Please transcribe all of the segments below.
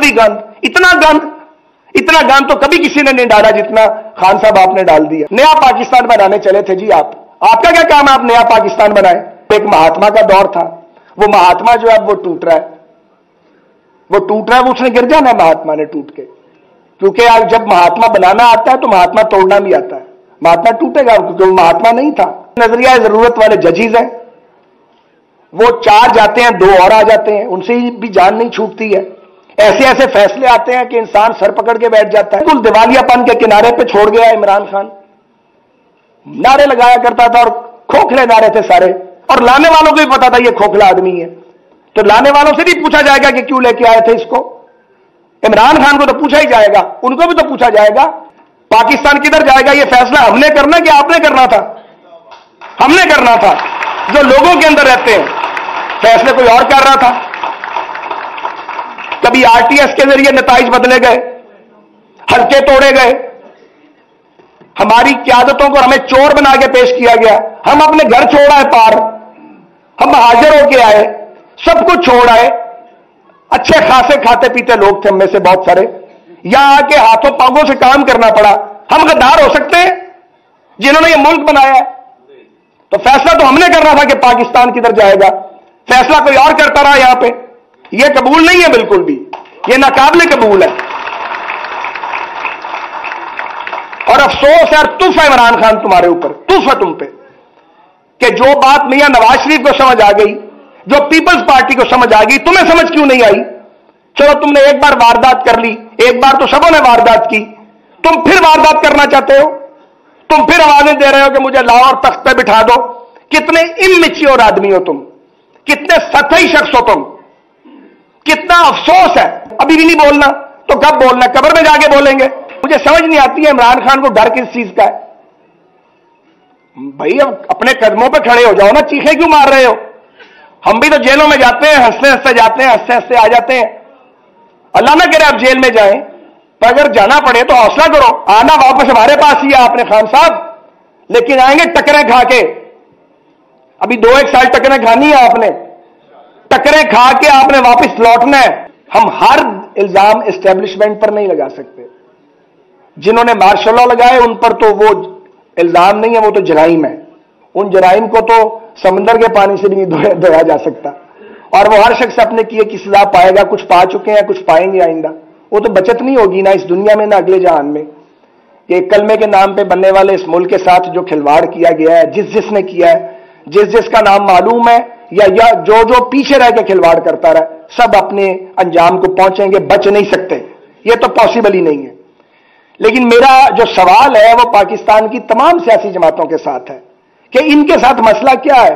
भी गंद, इतना गंद तो कभी किसी ने नहीं डाला जितना खान साहब आपने डाल दिया। नया पाकिस्तान बनाने चले थे जी आपका क्या काम है? आप नया पाकिस्तान बनाए। एक महात्मा का दौर था, वो महात्मा जो है वो टूट रहा है, वो उसने गिर जाना है महात्मा ने टूट के, क्योंकि आज जब महात्मा बनाना आता है तो महात्मा तोड़ना भी आता है। महात्मा टूटेगा क्योंकि वो महात्मा नहीं था। नजरिया जरूरत वाले जजीज हैं, वो 4 जाते हैं 2 और आ जाते हैं, उनसे भी जान नहीं छूटती है। ऐसे ऐसे फैसले आते हैं कि इंसान सर पकड़ के बैठ जाता है। बिल्कुल दिवालियापन के किनारे पे छोड़ गया इमरान खान। नारे लगाया करता था और खोखले नारे थे सारे, और लाने वालों को भी पता था ये खोखला आदमी है, तो लाने वालों से भी पूछा जाएगा कि क्यों लेके आए थे इसको। इमरान खान को तो पूछा ही जाएगा, उनको भी तो पूछा जाएगा। पाकिस्तान किधर जाएगा ये फैसला हमने करना कि आपने करना था? हमने करना था। जो लोगों के अंदर रहते हैं, फैसले कोई और कर रहा था। कभी आरटीएस के जरिए नताइज बदले गए, हल्के तोड़े गए, हमारी क़यादतों को हमें चोर बना के पेश किया गया। हम अपने घर छोड़ आए पार, हम हाजिर होके आए, सब कुछ छोड़ आए। अच्छे खासे खाते पीते लोग थे हम में से बहुत सारे, यहां आके हाथों पांवों से काम करना पड़ा। हम गद्दार हो सकते हैं जिन्होंने ये मुल्क बनाया है? तो फैसला तो हमने करना था कि पाकिस्तान किधर जाएगा, फैसला कोई और करता रहा। यहां पे ये कबूल नहीं है, बिल्कुल भी ये नाकाबिले कबूल है। और अफसोस है और तुफ है इमरान खान तुम्हारे ऊपर, तुफ है तुम पे, कि जो बात मियां नवाज शरीफ को समझ आ गई, जो पीपल्स पार्टी को समझ आ गई, तुम्हें समझ क्यों नहीं आई? चलो तुमने एक बार वारदात कर ली, एक बार तो सबों ने वारदात की, तुम फिर वारदात करना चाहते हो, तुम फिर आवाजें दे रहे हो कि मुझे लाओ और तख्त पे बिठा दो। कितने इमैच्योर आदमी हो तुम, कितने सतही शख्स हो तुम, कितना अफसोस है। अभी भी नहीं बोलना तो कब बोलना? कब्र में जाके बोलेंगे। मुझे समझ नहीं आती है इमरान खान को डर किस चीज का है। भाई अब अपने कदमों पे खड़े हो जाओ ना, चीखें क्यों मार रहे हो? हम भी तो जेलों में जाते हैं, हंसते हंसते जाते हैं, हंसते हंसते आ जाते हैं। अल्लाह ना करे आप जेल में जाएं, पर अगर जाना पड़े तो हौसला करो, आना वापस हमारे पास ही है आपने खान साहब, लेकिन आएंगे टकरे खा के। अभी 2-1 साल टकरे खानी है आपने, टकरे खा के आपने वापस लौटना है। हम हर इल्जाम एस्टेब्लिशमेंट पर नहीं लगा सकते। जिन्होंने मार्शल लॉ लगाए उन पर तो वो इल्जाम नहीं है, वो तो जराइम है। उन जराइम को तो समंदर के पानी से भी नहीं धोया जा सकता, और वो हर शख्स अपने किए की सजा पाएगा। कुछ पा चुके हैं, कुछ पाएंगे आइंदा। वो तो बचत नहीं होगी ना इस दुनिया में ना अगले जहान में। ये कलमे के नाम पे बनने वाले इस मुल्क के साथ जो खिलवाड़ किया गया है, जिसने किया है, जिसका नाम मालूम है, या जो पीछे रह के खिलवाड़ करता रहा, सब अपने अंजाम को पहुंचेंगे, बच नहीं सकते। ये तो पॉसिबल ही नहीं है। लेकिन मेरा जो सवाल है वो पाकिस्तान की तमाम सियासी जमातों के साथ है कि इनके साथ मसला क्या है,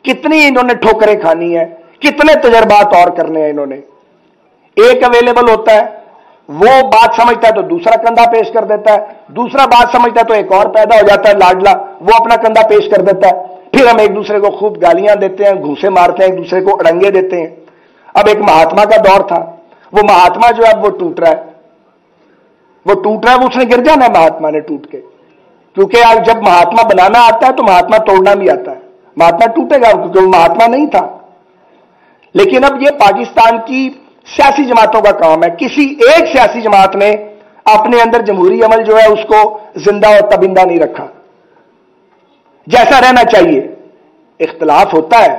कितनी इन्होंने ठोकरें खानी है, कितने तजर्बात और करने हैं इन्होंने। एक अवेलेबल होता है, वो बात समझता है तो दूसरा कंधा पेश कर देता है, दूसरा बात समझता है तो एक और पैदा हो जाता है लाडला, वो अपना कंधा पेश कर देता है। फिर हम एक दूसरे को खूब गालियां देते हैं, घूंसे मारते हैं, एक दूसरे को अड़ंगे देते हैं। अब एक महात्मा का दौर था, वो महात्मा जो है वो टूट रहा है, वो उसने गिर जाना है महात्मा ने टूट के, क्योंकि आज जब महात्मा बनाना आता है तो महात्मा तोड़ना भी आता है। महात्मा टूटेगा क्योंकि वो महात्मा नहीं था। लेकिन अब ये पाकिस्तान की सियासी जमातों का काम है। किसी एक सियासी जमात ने अपने अंदर जमहूरी अमल जो है उसको जिंदा और तबिंदा नहीं रखा जैसा रहना चाहिए। इख्तलाफ होता है,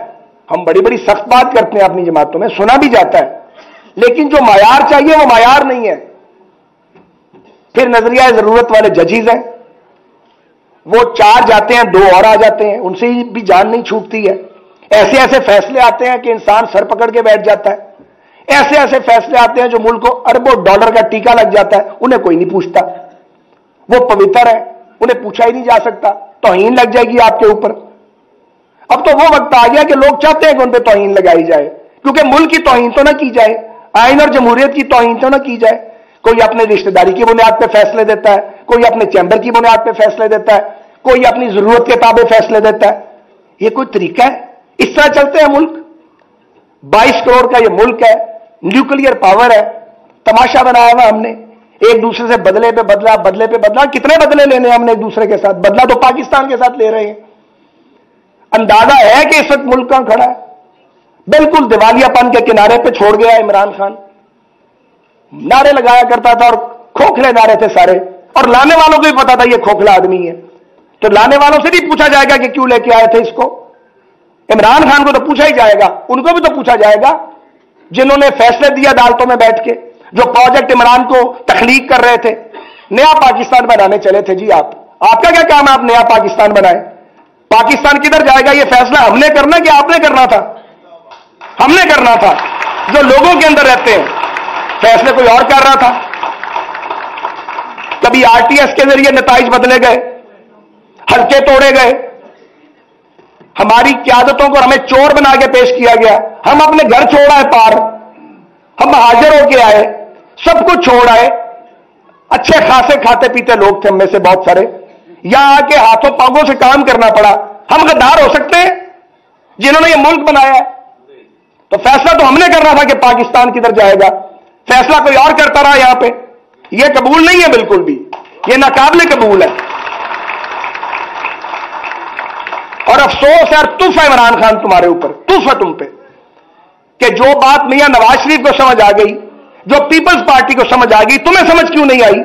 हम बड़ी बड़ी सख्त बात करते हैं अपनी जमातों में, सुना भी जाता है, लेकिन जो मायार चाहिए वो मायार नहीं है। फिर नजरिया जरूरत वाले जजीज हैं, वो 4 जाते हैं 2 और आ जाते हैं, उनसे भी जान नहीं छूटती है। ऐसे ऐसे फैसले आते हैं कि इंसान सर पकड़ के बैठ जाता है। ऐसे ऐसे फैसले आते हैं जो मुल्क को अरबों डॉलर का टीका लग जाता है, उन्हें कोई नहीं पूछता। वो पवित्र है, उन्हें पूछा ही नहीं जा सकता, तौहीन लग जाएगी आपके ऊपर। अब तो वो वक्त आ गया कि लोग चाहते हैं कि उन पर तौहीन लगाई जाए, क्योंकि मुल्क की तौहीन तो ना की जाए, आइन और जमहूरियत की तौहीन तो ना की जाए। कोई अपने रिश्तेदारी की बुनियाद पर फैसले देता है, कोई अपने चैम्बर की बुनियाद पर फैसले देता है, कोई अपनी जरूरत के ताबे फैसले देता है। ये कोई तरीका है? इस तरह चलते हैं मुल्क? 22 करोड़ का ये मुल्क है, न्यूक्लियर पावर है, तमाशा बनाया हुआ हमने, एक दूसरे से बदले पे बदला, बदले पे बदला। कितने बदले लेने हमने एक दूसरे के साथ? बदला तो पाकिस्तान के साथ ले रहे हैं। अंदाजा है कि इस वक्त मुल्क कहां खड़ा है? बिल्कुल दिवालियापन के किनारे पे छोड़ गया इमरान खान। नारे लगाया करता था और खोखले नारे थे सारे, और लाने वालों को भी पता था ये खोखला आदमी है। तो लाने वालों से भी पूछा जाएगा कि क्यों लेके आए थे इसको। इमरान खान को तो पूछा ही जाएगा, उनको भी तो पूछा जाएगा जिन्होंने फैसले दिया अदालतों में बैठ के, जो प्रोजेक्ट इमरान को तख्लीक कर रहे थे, नया पाकिस्तान बनाने चले थे। जी आपका क्या काम है, आप नया पाकिस्तान बनाए? पाकिस्तान किधर जाएगा ये फैसला हमने करना कि आपने करना था? हमने करना था, जो लोगों के अंदर रहते हैं। फैसले कोई और कर रहा था। कभी आरटीएस के जरिए नताइज बदले गए, हल्के तोड़े गए, हमारी क्यादतों को हमें चोर बना के पेश किया गया। हम अपने घर छोड़ आए पार, हम हाजिर होके आए, सब कुछ छोड़ आए। अच्छे खासे खाते पीते लोग थे हम में से बहुत सारे, यहां आके हाथों पांवों से काम करना पड़ा। हम गद्दार हो सकते हैं जिन्होंने ये मुल्क बनाया है? तो फैसला तो हमने करना था कि पाकिस्तान किधर जाएगा, फैसला कोई और करता रहा यहां पे। ये कबूल नहीं है, बिल्कुल भी ये नाकाबिले कबूल है। और अफसोस है और तुफ है इमरान खान तुम्हारे ऊपर, तुफ है तुम पे, कि जो बात मियां नवाज शरीफ को समझ आ गई, जो पीपल्स पार्टी को समझ आ गई, तुम्हें समझ क्यों नहीं आई?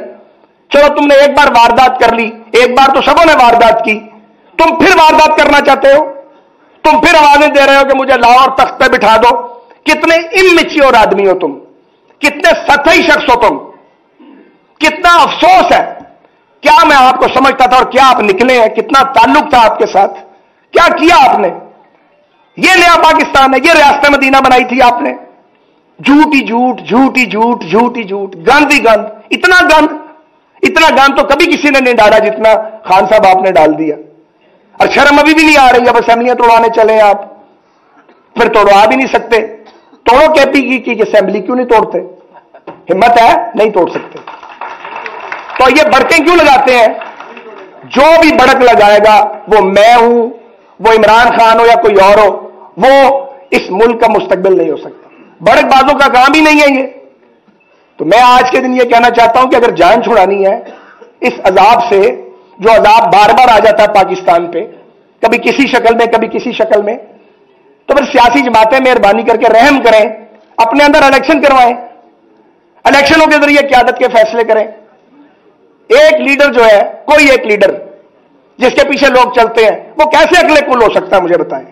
चलो तुमने एक बार वारदात कर ली, एक बार तो सबों ने वारदात की, तुम फिर वारदात करना चाहते हो, तुम फिर आवाजें दे रहे हो कि मुझे लाओ और तख्त पे बिठा दो। कितने इमैच्योर आदमी हो तुम, कितने सतही शख्स हो तुम, कितना अफसोस है। क्या मैं आपको समझता था और क्या आप निकले हैं, कितना ताल्लुक था आपके साथ, क्या किया आपने? ये नया पाकिस्तान है, ये रियासत मदीना बनाई थी आपने। झूठ ही झूठ, झूठ ही झूठ, झूठ ही झूठ, गंद ही गंद, इतना गंद तो कभी किसी ने नहीं डाला जितना खान साहब आपने डाल दिया। और शर्म अभी भी नहीं आ रही, अब असेंबलियां तोड़वाने चले आप, फिर तोड़वा भी नहीं सकते। तोड़ो केपी की असेंबली, क्यों नहीं तोड़ते? हिम्मत है, नहीं तोड़ सकते। तो ये बड़कें क्यों लगाते हैं? जो भी बड़क लगाएगा, वो मैं हूं, वो इमरान खान हो या कोई और हो, वो इस मुल्क का मुस्तकबिल नहीं हो सकता। बड़कबाजों का काम ही नहीं है ये। तो मैं आज के दिन ये कहना चाहता हूं कि अगर जान छुड़ानी है इस अजाब से, जो अजाब बार बार आ जाता है पाकिस्तान पे, कभी किसी शक्ल में कभी किसी शक्ल में, तो फिर सियासी जमातें मेहरबानी करके रहम करें, अपने अंदर इलेक्शन करवाएं, इलेक्शनों के जरिए क़यादत के फैसले करें। एक लीडर जो है, कोई एक लीडर जिसके पीछे लोग चलते हैं, वो कैसे अगले कुल हो सकता है? मुझे बताएं,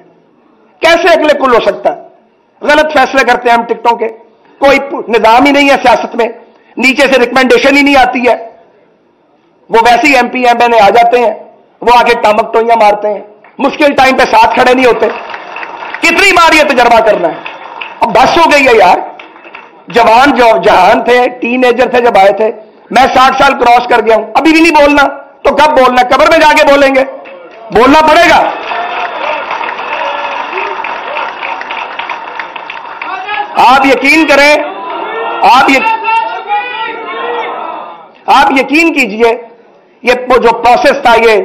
कैसे अगले कुल हो सकता है? गलत फैसले करते हैं हम टिकटों के, कोई निजाम ही नहीं है सियासत में, नीचे से रिकमेंडेशन ही नहीं आती है। वो वैसे ही एमपी एमएलए आ जाते हैं, वो आके टामक टोइयां मारते हैं, मुश्किल टाइम पे साथ खड़े नहीं होते। कितनी बार ये तजर्बा करना है? अब बस हो गई है यार। जवान जो जहान थे, टीनेजर थे जब आए थे, मैं 60 साल क्रॉस कर गया हूं, अभी भी नहीं बोलना, तो कब बोलना? कब्र में जाके बोलेंगे, बोलना पड़ेगा। आप यकीन करें, आप यकीन कीजिए, ये जो प्रोसेस था, ये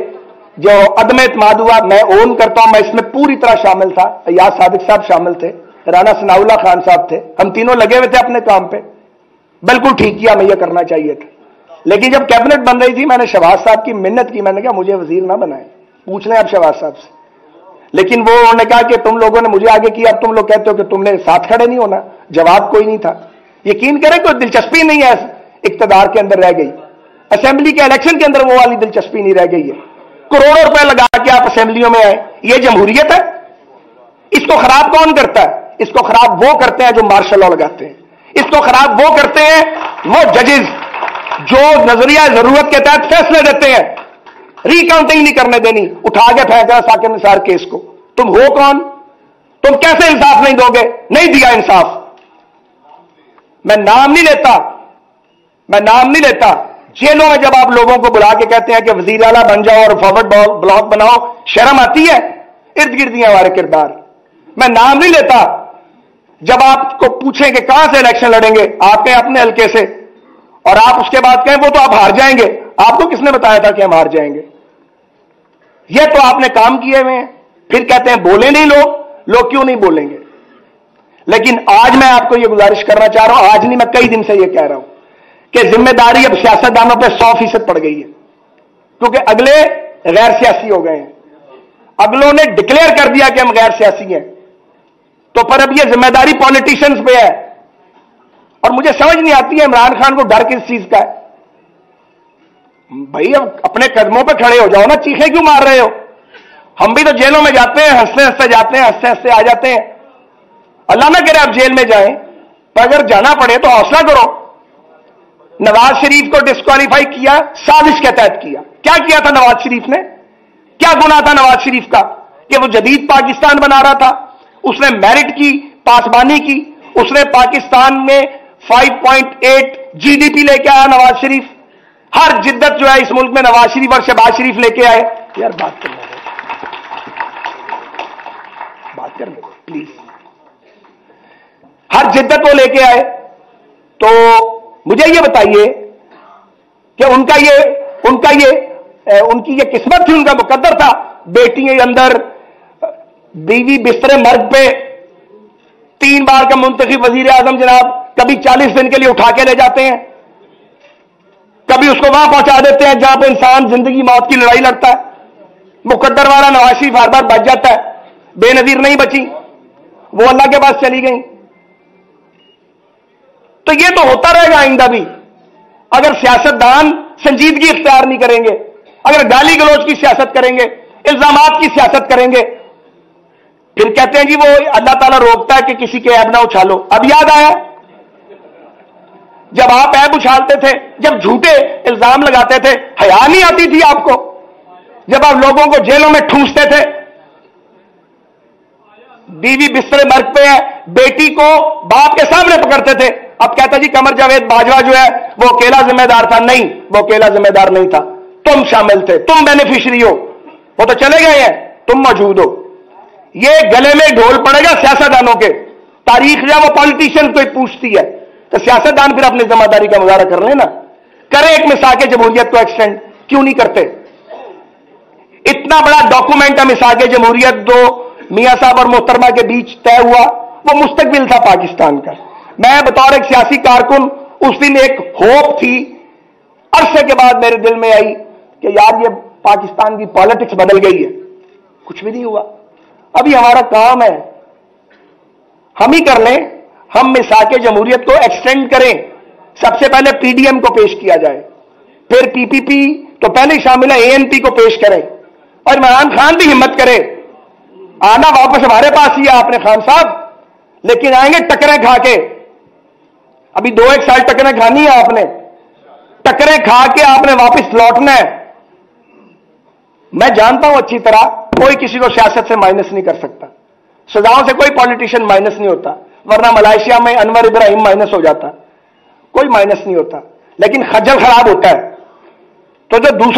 जो अदम एतमाद हुआ, मैं ओन करता हूं, मैं इसमें पूरी तरह शामिल था। अय्याज सादिक साहब शामिल थे, राना सनाउल्लाह खान साहब थे, हम तीनों लगे हुए थे अपने काम पे। बिल्कुल ठीक किया, हमें यह करना चाहिए था। लेकिन जब कैबिनेट बन रही थी, मैंने शहबाज साहब की मिन्नत की, मैंने कहा मुझे वजीर ना बनाए, पूछ लें आप शहबाज साहब से। लेकिन वो उन्होंने कहा कि तुम लोगों ने मुझे आगे किया, अब तुम लोग कहते हो कि तुमने साथ खड़े नहीं होना। जवाब कोई नहीं था। यकीन करें, कोई दिलचस्पी नहीं है इक्तदार के अंदर रह गई, असेंबली के इलेक्शन के अंदर वो वाली दिलचस्पी नहीं रह गई है। करोड़ों रुपए लगा के आप असेंबलियों में आए, ये जमहूरियत है? इसको खराब कौन करता है? इसको खराब वो करते हैं जो मार्शल लॉ लगाते हैं, इसको खराब वो करते हैं वो जजेस जो नजरिया जरूरत के तहत फैसले देते हैं। रिकाउंटिंग नहीं करने देनी, उठा के फेंका साकिब निसार केस को। तुम हो कौन? तुम कैसे इंसाफ नहीं दोगे? नहीं दिया इंसाफ। मैं नाम नहीं लेता। जेलों में जब आप लोगों को बुला के कहते हैं कि वजीर आला बन जाओ और फॉरवर्ड ब्लॉक बनाओ, शर्म आती है? इर्द गिर्द हमारे किरदार। मैं नाम नहीं लेता। जब आपको पूछें कि कहां से इलेक्शन लड़ेंगे, आप कहें अपने हल्के से, और आप उसके बाद कहें वो तो आप हार जाएंगे। आपको किसने बताया था कि हम हार जाएंगे? ये तो आपने काम किए हुए हैं। फिर कहते हैं बोले नहीं लोग क्यों नहीं बोलेंगे? लेकिन आज मैं आपको यह गुजारिश करना चाह रहा हूं, आज नहीं, मैं कई दिन से यह कह रहा हूं कि जिम्मेदारी अब सियासतदानों पर 100% पड़ गई है, क्योंकि अगले गैर सियासी हो गए हैं। अगलों ने डिक्लेयर कर दिया कि हम गैर सियासी हैं, तो पर अब यह जिम्मेदारी पॉलिटिशियंस पे है। اور مجھے سمجھ نہیں آتی ہے عمران خان کو ڈر کس چیز کا ہے؟ بھائی اب اپنے قدموں پہ کھڑے ہو جاؤ نا، چیخیں کیوں مار رہے ہو؟ ہم بھی تو جیلوں میں جاتے ہیں، ہنستے ہنستے جاتے ہیں، ہنستے ہنستے آ جاتے ہیں۔ اللہ نہ کرے آپ جیل میں جائیں، پر اگر جانا پڑے تو حوصلہ کرو۔ نواز شریف کو ڈسکوالیفائی کیا سازش کے تحت کیا۔ کیا کیا تھا نواز شریف نے؟ کیا گناہ تھا نواز شریف کا کہ وہ جدید پاکستان بنا رہا تھا؟ اس نے میرٹ کی، پاسبانی کی، اس نے پاکستان میں 5.8 جی ڈی پی لے کے آیا نواز شریف۔ ہر جدت جو ہے اس ملک میں نواز شریف اور شہباز شریف لے کے آئے۔ یار بات کرنے دو پلیز۔ ہر جدت وہ لے کے آئے، تو مجھے یہ بتائیے کہ ان کی یہ قسمت تھی، ان کا مقدر تھا، بیٹی کے اندر بیوی بستر مرگ پہ، 3 بار کا منتخب وزیر اعظم جناب، کبھی 40 دن کے لیے اٹھا کے لے جاتے ہیں، کبھی اس کو وہاں پہنچا دیتے ہیں جہاں پہ انسان زندگی موت کی لڑائی لڑتا ہے۔ مقدر والا نواز شریف ہر بار بچ جاتا ہے، بے نظیر نہیں بچی، وہ اللہ کے پاس چلی گئیں۔ تو یہ تو ہوتا رہے گا آئندہ بھی، اگر سیاستدان سنجیدگی اختیار نہیں کریں گے، اگر گالی گلوچ کی سیاست کریں گے، الزامات کی سیاست کریں گے، پھر کہتے ہیں جی وہ اللہ تعالیٰ روکتا ہے کہ کسی کے عیب نہ اچھالو۔ اب یاد آیا جب آپ عیب اچھالتے تھے، جب جھوٹے الزام لگاتے تھے، حیا نہیں آتی تھی آپ کو؟ جب آپ لوگوں کو جیلوں میں ٹھونستے تھے، بیوی بستر مرگ پہ ہے، بیٹی کو باپ کے سامنے پکڑتے تھے، اب کہتا جی قمر جاوید باجوہ جو ہے وہ اکیلا ذمہ دار تھا۔ نہیں، وہ اکیلا ذمہ دار نہیں تھا، تم شامل تھے، تم بینیفیشری ہو، وہ تو چلے گئے ہیں، تم موجود ہو۔ یہ گلے میں ڈھول پڑے گا سیاستدانوں کے، تاریخ جو وہ پالیٹیشین کو پوچھتی ہے، تو سیاستدان پھر اپنی ذمہ داری کا مظاہرہ کر لیں نا، کریں ایک میثاق جمہوریت کو ایکسٹینڈ، کیوں نہیں کرتے؟ اتنا بڑا ڈاکومنٹ ہے میثاق جمہوریت، جو میاں صاحب اور محترمہ کے بیچ طے ہوا، وہ مستقبل تھا پاکستان کا۔ میں بطور ایک سیاسی کارکن اس دن ایک ہوپ تھی، عرصے کے بعد میرے دل میں آئی کہ یار یہ پاکستان کی پالیٹکس بدل گئی ہے، کچھ بھی نہیں ہوا۔ ابھی ہمارا کام ہے، ہم ہی کر لیں، ہم میثاق جمہوریت کو ایکسٹینڈ کریں، سب سے پہلے پی ڈی ایم کو پیش کیا جائے، پھر پی پی پی تو پہلے شامل ہے، اے این پی کو پیش کریں، اور عمران خان بھی ہمت کرے، آنا واپس ہمارے پاس ہی ہے آپ نے خان صاحب، لیکن آئیں گے ٹکریں کھا کے۔ ابھی 2-1 سال ٹکریں کھانی ہے آپ نے، ٹکریں کھا کے آپ نے واپس لوٹنا ہے۔ میں جانتا ہوں اچھی طرح کوئی کسی کو سیاست سے مائنس نہیں کر سکتا، سزاؤں سے کوئی پولیٹیشین مائنس نہیں ہوتا، ورنہ ملائیشیا میں انور ابراہیم مائنس ہو جاتا، کوئی مائنس نہیں ہوتا، لیکن خجل خراب ہوتا ہے۔ تو جو دوسروں